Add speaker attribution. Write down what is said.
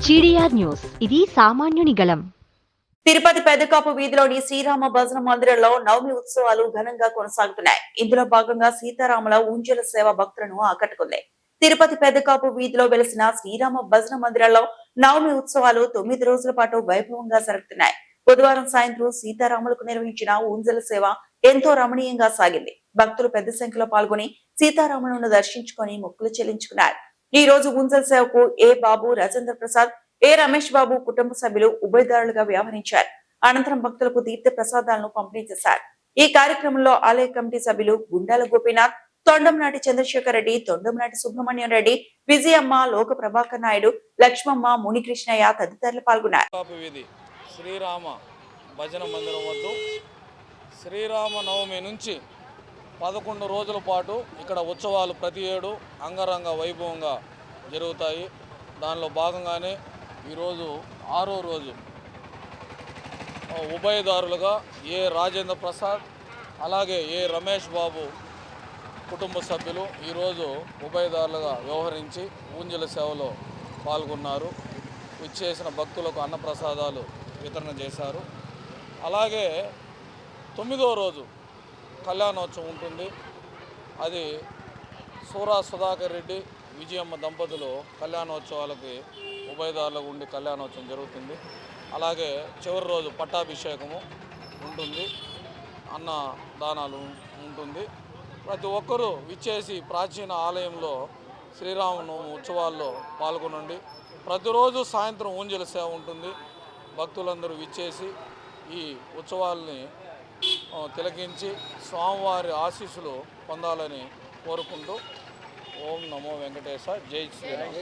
Speaker 1: GDR news ఇది సామాన్యుని గళం.
Speaker 2: తిరుపతి పెద్దకాపు వీధిలోని శ్రీరామ భజన మందిరంలో నవమి ఉత్సవాలు ఘనంగా కొనసాగుతున్నాయి. ఇందులో భాగంగా సీతారాముల ఊంజల సేవ భక్తులను ఆకట్టుకుంది. తిరుపతి పెద్దకాపు వీధిలో వెలిసిన శ్రీరామ భజన మందిరంలో నవమి ఉత్సవాలు 9 రోజుల పాటు వైభవంగా జరుగుతున్నాయి. బుధవారం సాయంత్రం సీతారాములకు నిర్వహించిన ఊంజల సేవ ఎంతో రమణీయంగా సాగింది. భక్తులు పెద్ద సంఖ్యలో పాల్గొని సీతారాములను దర్శించుకొని మొక్కులు చెల్లించుకున్నారు. ఈ రోజు ఊంజల సేవకు ఏ బాబు, రాజేంద్ర ప్రసాద్, ఏ రమేష్ బాబు కుటుంబ సభ్యులు ఉభయదారులుగా వ్యవహరించారు. అనంతరం భక్తులకు తీర్థ ప్రసాదాలను పంపిణీ చేశారు. ఈ కార్యక్రమంలో ఆలయ కమిటీ సభ్యులు గుండాల గోపీనాథ్, తొండంనాటి చంద్రశేఖర్ రెడ్డి, తొండంనాటి సుబ్రహ్మణ్యం రెడ్డి, విజయమ్మ, లోక ప్రభాకర్ నాయుడు, లక్ష్మమ్మ, మునికృష్ణయ్య తదితరులు పాల్గొన్నారు.
Speaker 3: శ్రీరామ భజన మందిరం వద్ద శ్రీరామ నవమి నుంచి 11 రోజుల పాటు ఇక్కడ ఉత్సవాలు ప్రతి ఏడు అంగరంగ వైభవంగా జరుగుతాయి. దానిలో భాగంగానే ఈరోజు 6వ రోజు ఉభయదారులుగా ఏ రాజేంద్ర ప్రసాద్ అలాగే ఏ రమేష్ బాబు కుటుంబ సభ్యులు ఈరోజు ఉభయదారులుగా వ్యవహరించి ఊంజల సేవలో పాల్గొన్నారు. ఇచ్చేసిన భక్తులకు అన్నప్రసాదాలు వితరణ చేశారు. అలాగే 9వ రోజు కళ్యాణోత్సవం ఉంటుంది. అది సూరా సుధాకర్ రెడ్డి, విజయమ్మ దంపతులు కళ్యాణోత్సవాలకి ఉభయదారులకు ఉండి కళ్యాణోత్సవం జరుగుతుంది. అలాగే చివరి రోజు పట్టాభిషేకము ఉంటుంది, అన్నదానాలు ఉంటుంది. ప్రతి ఒక్కరూ విచ్చేసి ప్రాచీన ఆలయంలో శ్రీరామనవమి ఉత్సవాల్లో పాల్గొనండి. ప్రతిరోజు సాయంత్రం ఊంజల సేవ ఉంటుంది. భక్తులందరూ విచ్చేసి ఈ ఉత్సవాల్ని తిలకించి స్వామివారి ఆశీస్సులు పొందాలని కోరుకుంటూ ఓం నమో వెంకటేశ, జై శ్రీరామ్.